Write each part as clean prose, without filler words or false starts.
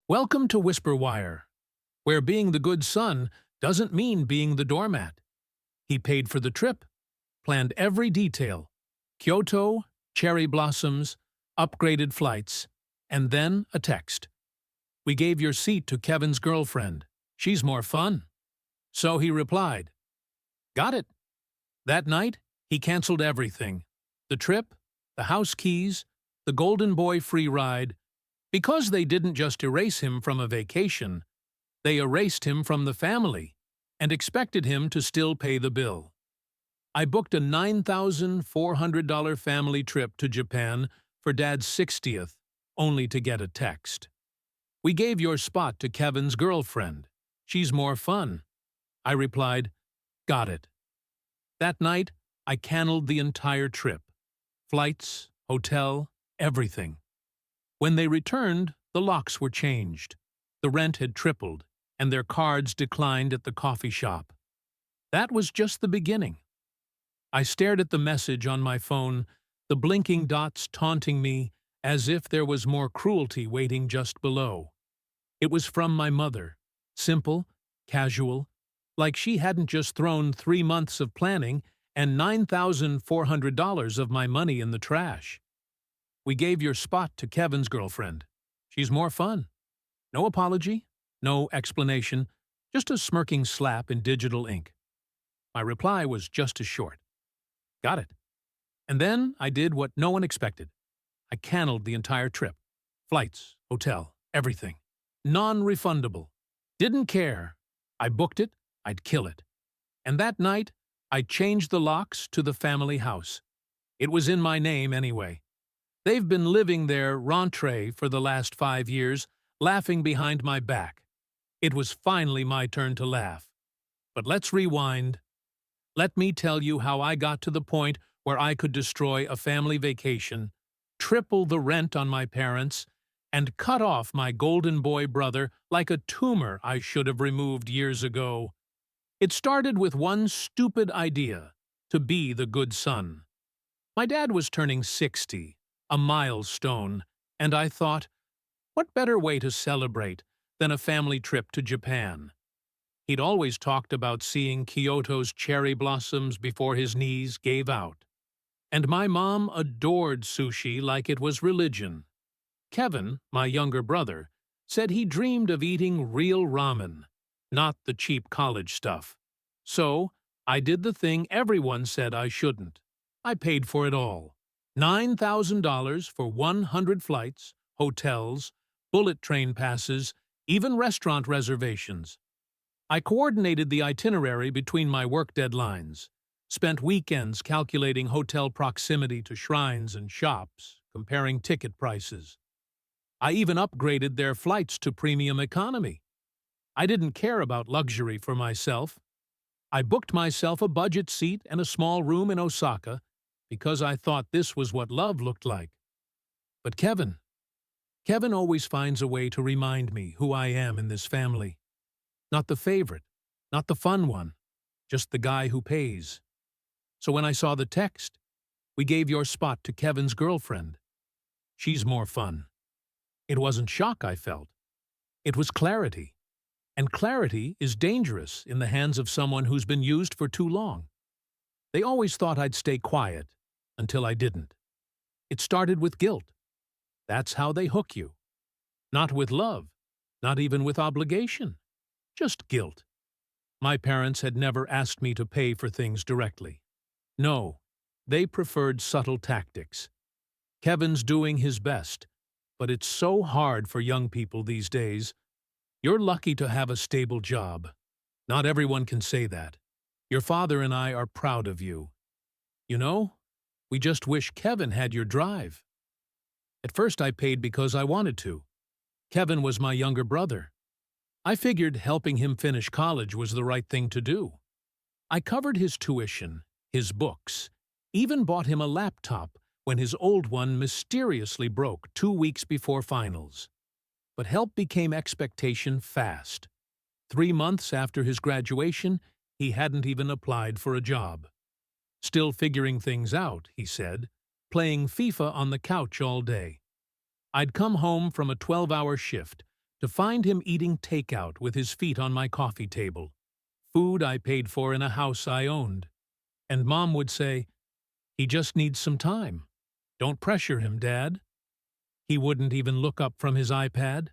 Welcome to Whisper Wire, where being the good son doesn't mean being the doormat. He paid for the trip, planned every detail, Kyoto, cherry blossoms, upgraded flights, and then a text. We gave your seat to Kevin's girlfriend. She's more fun. So he replied, got it. That night, he canceled everything. The trip, the house keys, the Golden Boy free ride. Because they didn't just erase him from a vacation, they erased him from the family and expected him to still pay the bill. I booked a $9,400 family trip to Japan for Dad's 60th, only to get a text. We gave your spot to Kevin's girlfriend. She's more fun. I replied, got it. That night, I canceled the entire trip. Flights, hotel, everything. When they returned, the locks were changed. The rent had tripled, and their cards declined at the coffee shop. That was just the beginning. I stared at the message on my phone, the blinking dots taunting me as if there was more cruelty waiting just below. It was from my mother, simple, casual, like she hadn't just thrown 3 months of planning and $9,400 of my money in the trash. We gave your spot to Kevin's girlfriend. She's more fun. No apology, no explanation, just a smirking slap in digital ink. My reply was just as short. Got it. And then I did what no one expected. I canceled the entire trip. Flights, hotel, everything. Non-refundable. Didn't care. I booked it, I'd kill it. And that night, I changed the locks to the family house. It was in my name anyway. They've been living their rentrée for the last 5 years, laughing behind my back. It was finally my turn to laugh. But let's rewind. Let me tell you how I got to the point where I could destroy a family vacation, triple the rent on my parents, and cut off my golden boy brother like a tumor I should have removed years ago. It started with one stupid idea, to be the good son. My dad was turning 60. A milestone, and I thought, what better way to celebrate than a family trip to Japan? He'd always talked about seeing Kyoto's cherry blossoms before his knees gave out. And my mom adored sushi like it was religion. Kevin, my younger brother, said he dreamed of eating real ramen, not the cheap college stuff. So, I did the thing everyone said I shouldn't. I paid for it all. $9,000 for 100 flights, hotels, bullet train passes, even restaurant reservations. I coordinated the itinerary between my work deadlines, spent weekends calculating hotel proximity to shrines and shops, comparing ticket prices. I even upgraded their flights to premium economy. I didn't care about luxury for myself. I booked myself a budget seat and a small room in Osaka, because I thought this was what love looked like. But Kevin always finds a way to remind me who I am in this family. Not the favorite, not the fun one, just the guy who pays. So when I saw the text, we gave your spot to Kevin's girlfriend. She's more fun. It wasn't shock I felt. It was clarity. And clarity is dangerous in the hands of someone who's been used for too long. They always thought I'd stay quiet, until I didn't. It started with guilt. That's how they hook you. Not with love, not even with obligation. Just guilt. My parents had never asked me to pay for things directly. No, they preferred subtle tactics. Kevin's doing his best, but it's so hard for young people these days. You're lucky to have a stable job. Not everyone can say that. Your father and I are proud of you. You know, we just wish Kevin had your drive. At first I paid because I wanted to. Kevin was my younger brother. I figured helping him finish college was the right thing to do. I covered his tuition, his books, even bought him a laptop when his old one mysteriously broke 2 weeks before finals. But help became expectation fast. 3 months after his graduation, he hadn't even applied for a job. Still figuring things out, he said, playing FIFA on the couch all day. I'd come home from a 12-hour shift, to find him eating takeout with his feet on my coffee table, food I paid for in a house I owned. And Mom would say, "He just needs some time. Don't pressure him, Dad." He wouldn't even look up from his iPad.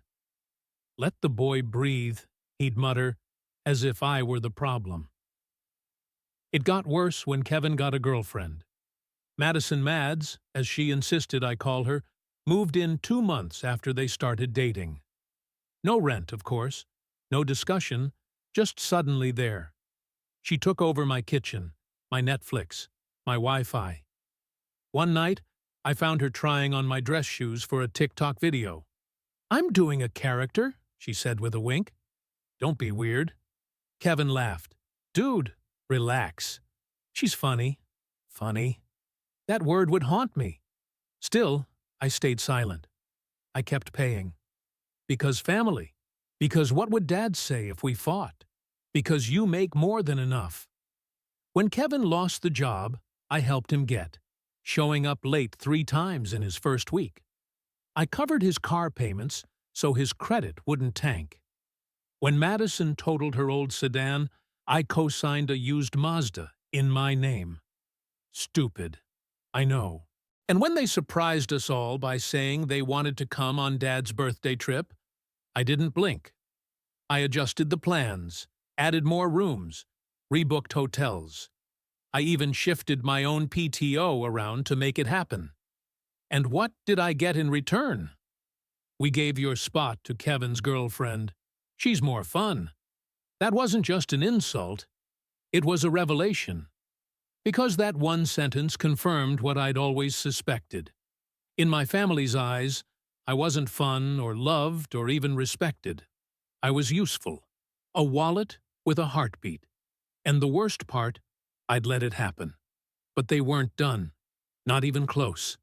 "Let the boy breathe," he'd mutter, as if I were the problem. It got worse when Kevin got a girlfriend. Madison Mads, as she insisted I call her, moved in 2 months after they started dating. No rent, of course, no discussion, just suddenly there. She took over my kitchen, my Netflix, my Wi-Fi. One night, I found her trying on my dress shoes for a TikTok video. "I'm doing a character," she said with a wink. "Don't be weird." Kevin laughed. "Dude, relax. She's funny." Funny. That word would haunt me. Still, I stayed silent. I kept paying. Because family. Because what would Dad say if we fought? Because you make more than enough. When Kevin lost the job, I helped him get, showing up late 3 times in his first week. I covered his car payments so his credit wouldn't tank. When Madison totaled her old sedan, I co-signed a used Mazda in my name. Stupid. I know. And when they surprised us all by saying they wanted to come on Dad's birthday trip, I didn't blink. I adjusted the plans, added more rooms, rebooked hotels. I even shifted my own PTO around to make it happen. And what did I get in return? "We gave your spot to Kevin's girlfriend. She's more fun." That wasn't just an insult. It was a revelation. Because that one sentence confirmed what I'd always suspected. In my family's eyes, I wasn't fun or loved or even respected. I was useful. A wallet with a heartbeat. And the worst part, I'd let it happen. But they weren't done. Not even close.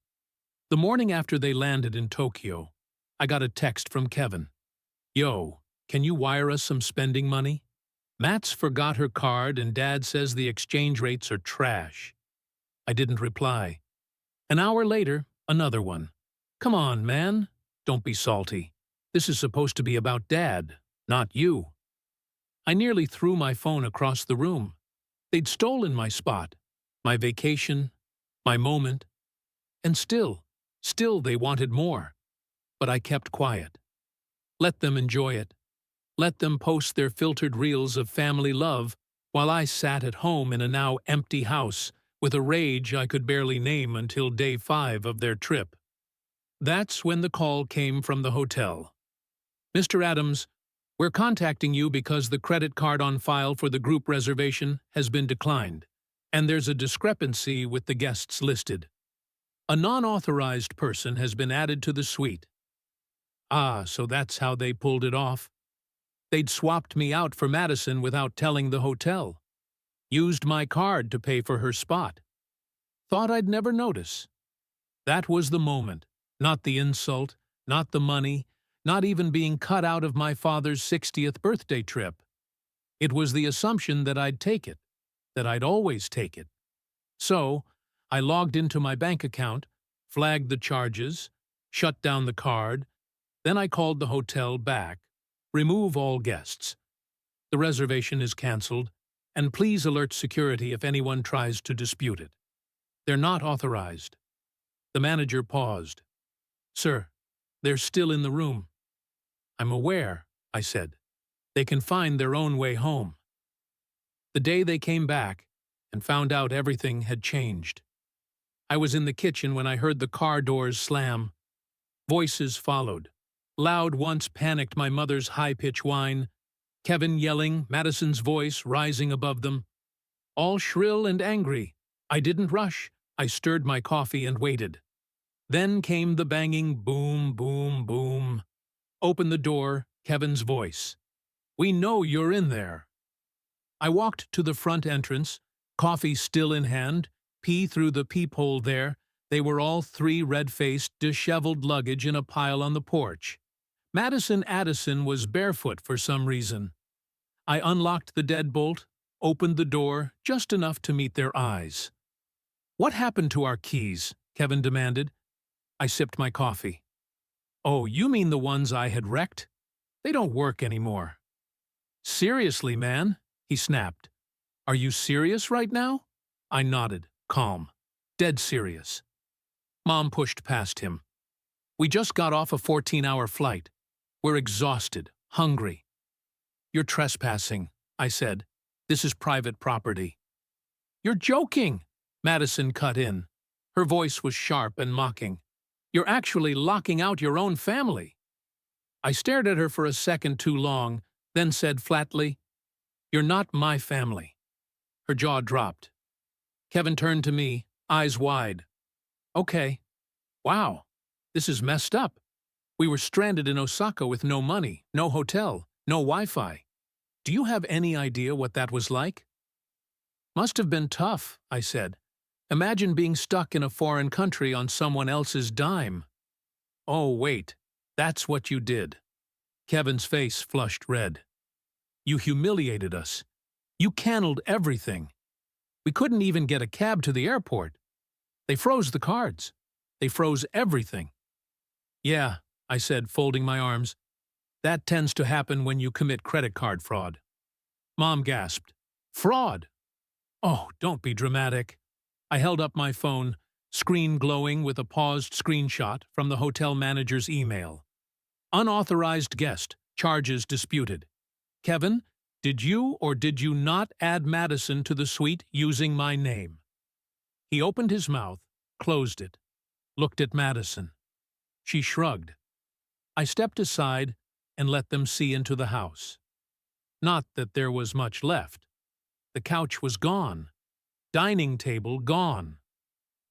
The morning after they landed in Tokyo, I got a text from Kevin. "Yo, can you wire us some spending money? Matt's forgot her card and Dad says the exchange rates are trash." I didn't reply. An hour later, another one. "Come on, man. Don't be salty. This is supposed to be about Dad, not you." I nearly threw my phone across the room. They'd stolen my spot, my vacation, my moment. And still they wanted more. But I kept quiet. Let them enjoy it. Let them post their filtered reels of family love while I sat at home in a now empty house with a rage I could barely name until day 5 of their trip. That's when the call came from the hotel. "Mr. Adams, we're contacting you because the credit card on file for the group reservation has been declined, and there's a discrepancy with the guests listed. A non-authorized person has been added to the suite." Ah, so that's how they pulled it off. They'd swapped me out for Madison without telling the hotel. Used my card to pay for her spot. Thought I'd never notice. That was the moment, not the insult, not the money, not even being cut out of my father's 60th birthday trip. It was the assumption that I'd take it, that I'd always take it. So, I logged into my bank account, flagged the charges, shut down the card, then I called the hotel back. "Remove all guests. The reservation is cancelled, and please alert security if anyone tries to dispute it. They're not authorized." The manager paused. "Sir, they're still in the room." "I'm aware," I said. "They can find their own way home." The day they came back and found out everything had changed. I was in the kitchen when I heard the car doors slam. Voices followed. Loud once panicked my mother's high-pitched whine, Kevin yelling, Madison's voice rising above them. All shrill and angry. I didn't rush. I stirred my coffee and waited. Then came the banging boom, boom, boom. Open the door, Kevin's voice. "We know you're in there." I walked to the front entrance, coffee still in hand, pee through the peephole there. They were all 3 red-faced, disheveled luggage in a pile on the porch. Madison Addison was barefoot for some reason. I unlocked the deadbolt, opened the door just enough to meet their eyes. "What happened to our keys?" Kevin demanded. I sipped my coffee. "Oh, you mean the ones I had wrecked?" They don't work anymore. Seriously, man, he snapped. Are you serious right now? I nodded, calm, dead serious. Mom pushed past him. We just got off a 14-hour flight. We're exhausted, hungry. You're trespassing, I said. This is private property. You're joking, Madison cut in. Her voice was sharp and mocking. You're actually locking out your own family. I stared at her for a second too long, then said flatly, You're not my family. Her jaw dropped. Kevin turned to me, eyes wide. Okay. Wow, this is messed up. We were stranded in Osaka with no money, no hotel, no Wi-Fi. Do you have any idea what that was like? Must have been tough, I said. Imagine being stuck in a foreign country on someone else's dime. Oh, wait, that's what you did. Kevin's face flushed red. You humiliated us. You canned everything. We couldn't even get a cab to the airport. They froze the cards. They froze everything. Yeah, I said, folding my arms. That tends to happen when you commit credit card fraud. Mom gasped. Fraud? Oh, don't be dramatic. I held up my phone, screen glowing with a paused screenshot from the hotel manager's email. Unauthorized guest, charges disputed. Kevin, did you or did you not add Madison to the suite using my name? He opened his mouth, closed it, looked at Madison. She shrugged. I stepped aside and let them see into the house. Not that there was much left. The couch was gone. Dining table gone.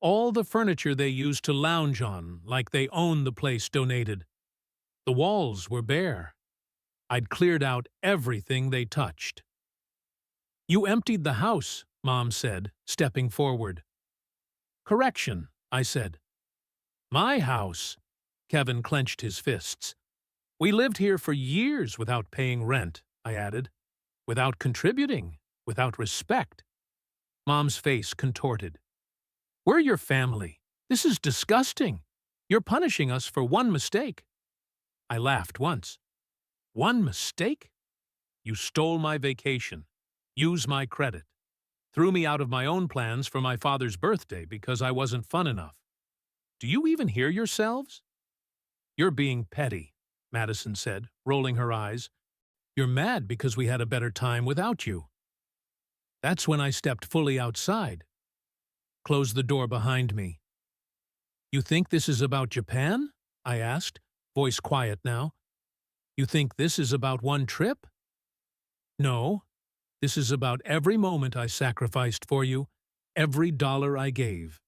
All the furniture they used to lounge on, like they owned the place, donated. The walls were bare. I'd cleared out everything they touched. You emptied the house, Mom said, stepping forward. Correction, I said. My house. Kevin clenched his fists. We lived here for years without paying rent, I added. Without contributing, without respect. Mom's face contorted. We're your family. This is disgusting. You're punishing us for one mistake. I laughed once. One mistake? You stole my vacation, used my credit, threw me out of my own plans for my father's birthday because I wasn't fun enough. Do you even hear yourselves? You're being petty, Madison said, rolling her eyes. You're mad because we had a better time without you. That's when I stepped fully outside. Closed the door behind me. You think this is about Japan? I asked, voice quiet now. You think this is about one trip? No, this is about every moment I sacrificed for you, every dollar I gave,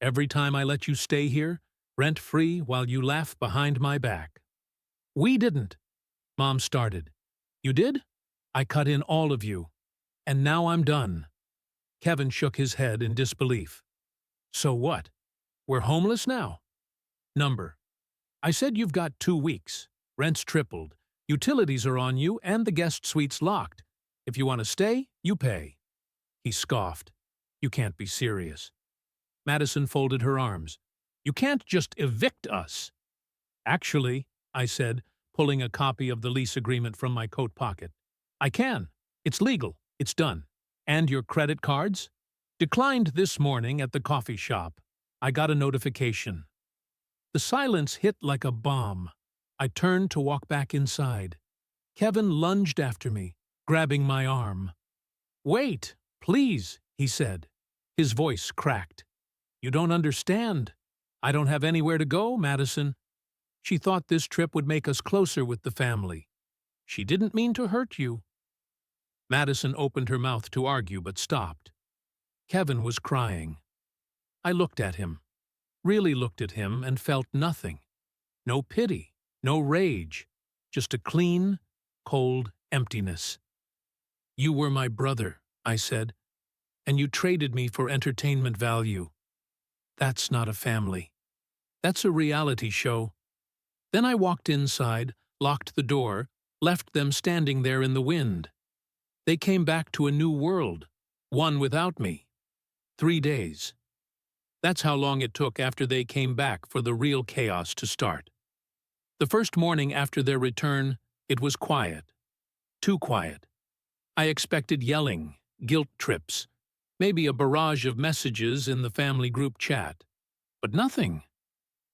every time I let you stay here, rent-free while you laugh behind my back. We didn't. Mom started. You did? I cut in all of you. And now I'm done. Kevin shook his head in disbelief. So what? We're homeless now? Number. I said you've got 2 weeks. Rent's tripled. Utilities are on you and the guest suite's locked. If you want to stay, you pay. He scoffed. You can't be serious. Madison folded her arms. You can't just evict us. Actually, I said, pulling a copy of the lease agreement from my coat pocket. I can. It's legal. It's done. And your credit cards? Declined this morning at the coffee shop. I got a notification. The silence hit like a bomb. I turned to walk back inside. Kevin lunged after me, grabbing my arm. Wait, please, he said. His voice cracked. You don't understand. I don't have anywhere to go, Madison. She thought this trip would make us closer with the family. She didn't mean to hurt you. Madison opened her mouth to argue but stopped. Kevin was crying. I looked at him, really looked at him, and felt nothing. No pity, no rage, just a clean, cold emptiness. You were my brother, I said, and you traded me for entertainment value. That's not a family. That's a reality show. Then I walked inside, locked the door, left them standing there in the wind. They came back to a new world, one without me. 3 days. That's how long it took after they came back for the real chaos to start. The first morning after their return, It was quiet. Too quiet. I expected yelling, guilt trips, maybe a barrage of messages in the family group chat. But nothing.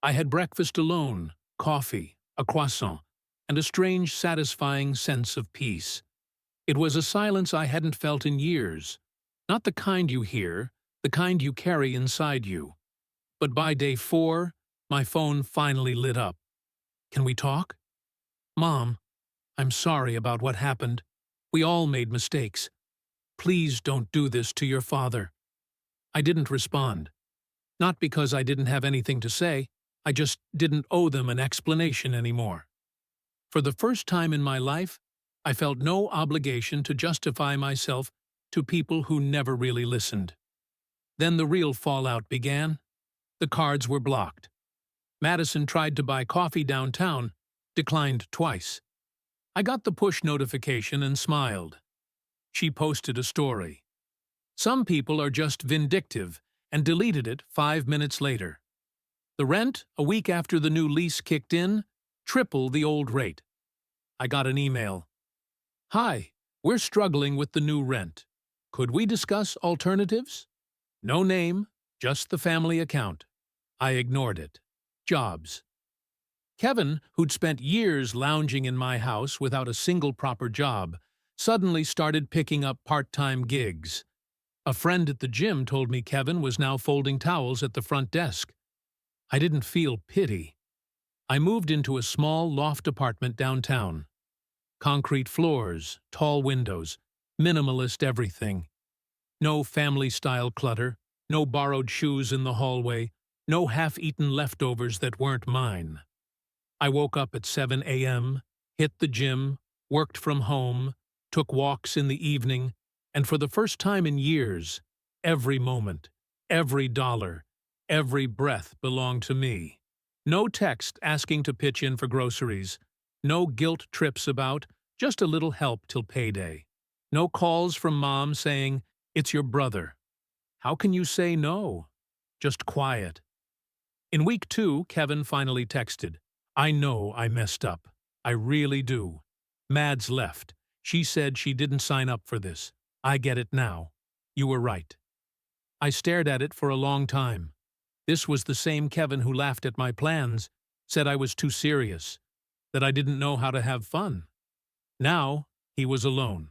I had breakfast alone, coffee, a croissant, and a strange, satisfying sense of peace. It was a silence I hadn't felt in years. Not the kind you hear, the kind you carry inside you. But by day 4, my phone finally lit up. "Can we talk?" "Mom, I'm sorry about what happened. We all made mistakes. Please don't do this to your father." I didn't respond. Not because I didn't have anything to say, I just didn't owe them an explanation anymore. For the first time in my life, I felt no obligation to justify myself to people who never really listened. Then the real fallout began. The cards were blocked. Madison tried to buy coffee downtown, declined twice. I got the push notification and smiled. She posted a story. Some people are just vindictive and deleted it 5 minutes later. The rent, a week after the new lease kicked in, triple the old rate. I got an email. "Hi, we're struggling with the new rent. Could we discuss alternatives?" No name, just the family account. I ignored it. Jobs. Kevin, who'd spent years lounging in my house without a single proper job, suddenly started picking up part-time gigs. A friend at the gym told me Kevin was now folding towels at the front desk. I didn't feel pity. I moved into a small loft apartment downtown. Concrete floors, tall windows, minimalist everything. No family-style clutter, no borrowed shoes in the hallway, no half-eaten leftovers that weren't mine. I woke up at 7 a.m., hit the gym, worked from home, took walks in the evening, and for the first time in years, every moment, every dollar, every breath belonged to me. No text asking to pitch in for groceries, no guilt trips about, just a little help till payday. No calls from Mom saying, "It's your brother." How can you say no? Just quiet. In week 2, Kevin finally texted, "I know I messed up. I really do. Mads left. She said she didn't sign up for this. I get it now. You were right." I stared at it for a long time. This was the same Kevin who laughed at my plans, said I was too serious, that I didn't know how to have fun. Now, he was alone.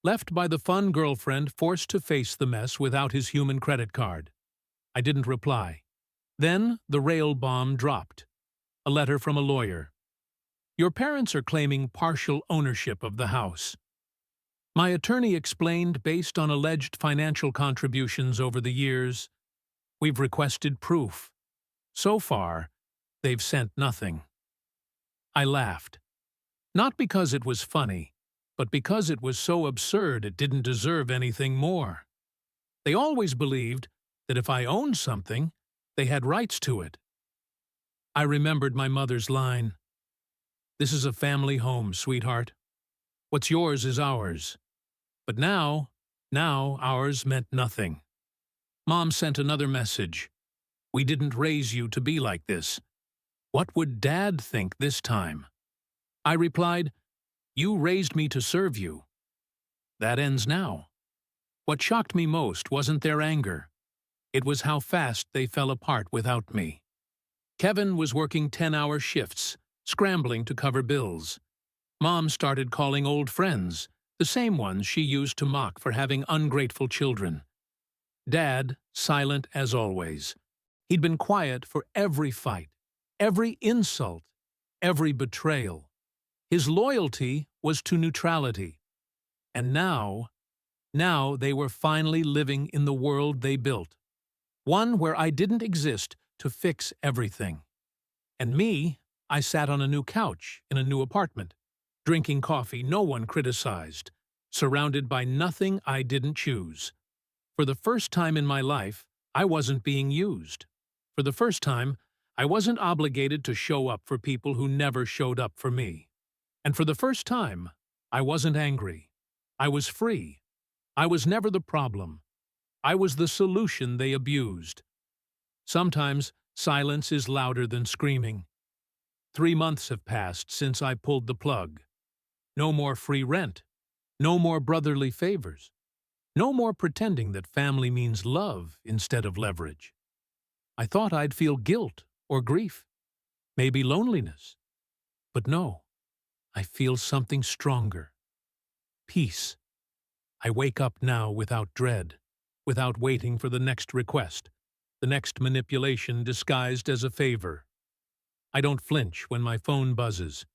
Left by the fun girlfriend, forced to face the mess without his human credit card. I didn't reply. Then the rail bomb dropped. A letter from a lawyer. "Your parents are claiming partial ownership of the house." My attorney explained, based on alleged financial contributions over the years. "We've requested proof. So far, they've sent nothing." I laughed. Not because it was funny, but because it was so absurd it didn't deserve anything more. They always believed that if I owned something, they had rights to it. I remembered my mother's line, "This is a family home, sweetheart. What's yours is ours." But now ours meant nothing. Mom sent another message. "We didn't raise you to be like this. What would Dad think this time?" I replied, "You raised me to serve you." That ends now. What shocked me most wasn't their anger. It was how fast they fell apart without me. Kevin was working 10-hour shifts, scrambling to cover bills. Mom started calling old friends, the same ones she used to mock for having ungrateful children. Dad, silent as always. He'd been quiet for every fight, every insult, every betrayal. His loyalty was to neutrality. And now they were finally living in the world they built. One where I didn't exist to fix everything. And me, I sat on a new couch in a new apartment, drinking coffee no one criticized, surrounded by nothing I didn't choose. For the first time in my life, I wasn't being used. For the first time, I wasn't obligated to show up for people who never showed up for me. And for the first time, I wasn't angry. I was free. I was never the problem. I was the solution they abused. Sometimes silence is louder than screaming. 3 months have passed since I pulled the plug. No more free rent. No more brotherly favors. No more pretending that family means love instead of leverage. I thought I'd feel guilt or grief, maybe loneliness. But no, I feel something stronger. Peace. I wake up now without dread, without waiting for the next request, the next manipulation disguised as a favor. I don't flinch when my phone buzzes.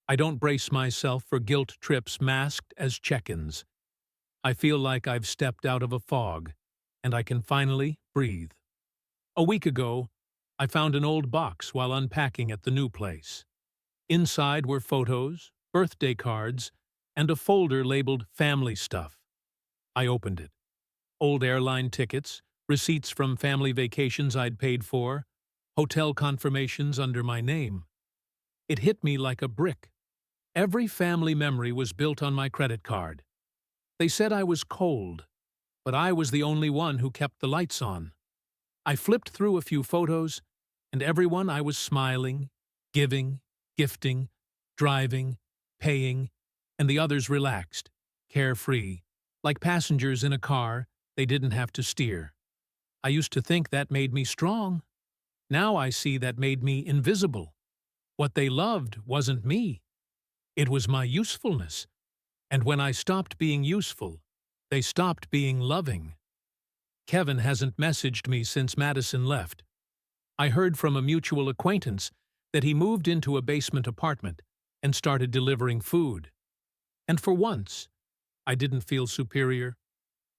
I don't brace myself for guilt trips masked as check-ins. I feel like I've stepped out of a fog, and I can finally breathe. A week ago, I found an old box while unpacking at the new place. Inside were photos, birthday cards, and a folder labeled family stuff. I opened it. Old airline tickets, receipts from family vacations I'd paid for, hotel confirmations under my name. It hit me like a brick. Every family memory was built on my credit card. They said I was cold, but I was the only one who kept the lights on. I flipped through a few photos, and everyone I was smiling, giving, gifting, driving, paying, and the others relaxed, carefree, like passengers in a car they didn't have to steer. I used to think that made me strong. Now I see that made me invisible. What they loved wasn't me. It was my usefulness. And when I stopped being useful, they stopped being loving. Kevin hasn't messaged me since Madison left. I heard from a mutual acquaintance that he moved into a basement apartment and started delivering food. And for once, I didn't feel superior.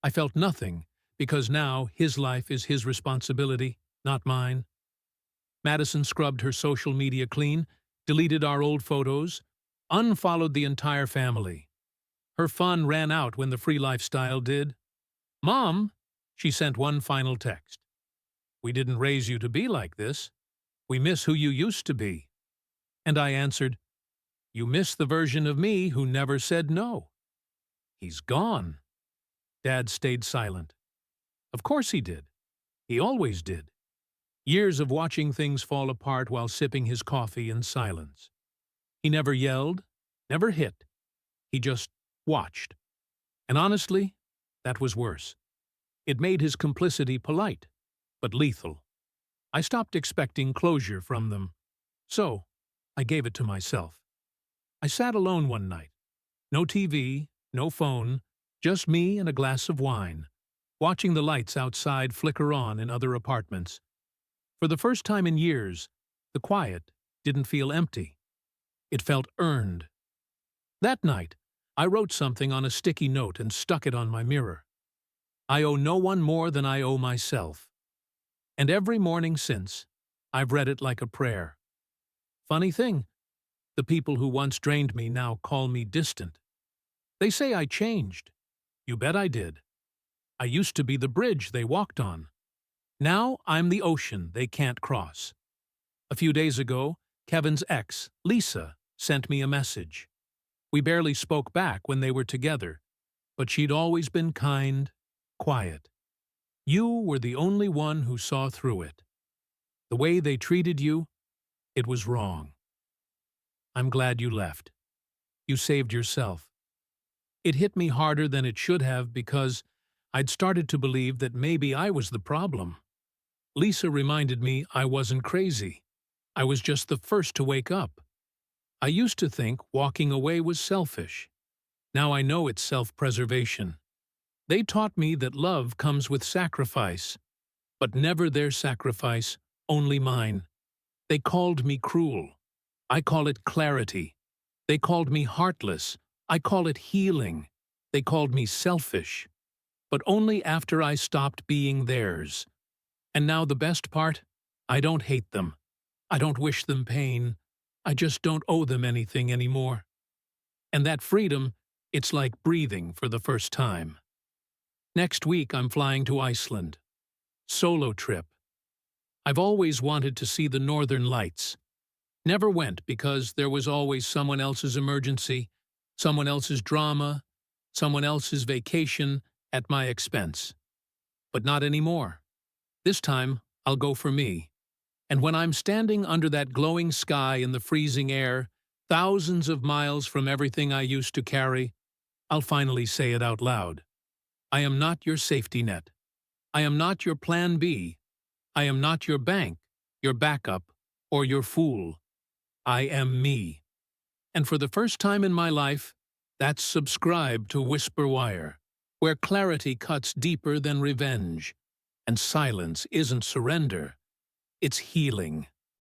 I felt nothing, because now his life is his responsibility, not mine. Madison scrubbed her social media clean, deleted our old photos, unfollowed the entire family. Her fun ran out when the free lifestyle did. "Mom," she sent one final text. "We didn't raise you to be like this. We miss who you used to be." And I answered, "You miss the version of me who never said no." "He's gone." Dad stayed silent. Of course he did. He always did. Years of watching things fall apart while sipping his coffee in silence. He never yelled, never hit. He just watched. And honestly, that was worse. It made his complicity polite, but lethal. I stopped expecting closure from them. So, I gave it to myself. I sat alone one night. No TV, no phone, just me and a glass of wine, watching the lights outside flicker on in other apartments. For the first time in years, the quiet didn't feel empty. It felt earned. That night, I wrote something on a sticky note and stuck it on my mirror. I owe no one more than I owe myself. And every morning since, I've read it like a prayer. Funny thing, the people who once drained me now call me distant. They say I changed. You bet I did. I used to be the bridge they walked on. Now I'm the ocean they can't cross. A few days ago, Kevin's ex, Lisa, sent me a message. We barely spoke back when they were together, but she'd always been kind, quiet. You were the only one who saw through it. The way they treated you, it was wrong. I'm glad you left. You saved yourself. It hit me harder than it should have because I'd started to believe that maybe I was the problem. Lisa reminded me I wasn't crazy. I was just the first to wake up. I used to think walking away was selfish. Now I know it's self-preservation. They taught me that love comes with sacrifice, but never their sacrifice, only mine. They called me cruel. I call it clarity. They called me heartless. I call it healing. They called me selfish. But only after I stopped being theirs. And now the best part? I don't hate them. I don't wish them pain. I just don't owe them anything anymore. And that freedom, it's like breathing for the first time. Next week I'm flying to Iceland. Solo trip. I've always wanted to see the northern lights. Never went because there was always someone else's emergency, someone else's drama, someone else's vacation at my expense. But not anymore. This time, I'll go for me. And when I'm standing under that glowing sky in the freezing air, thousands of miles from everything I used to carry, I'll finally say it out loud. I am not your safety net. I am not your plan B. I am not your bank, your backup, or your fool. I am me. And for the first time in my life, that's subscribe to Whisper Wire, where clarity cuts deeper than revenge, and silence isn't surrender, it's healing.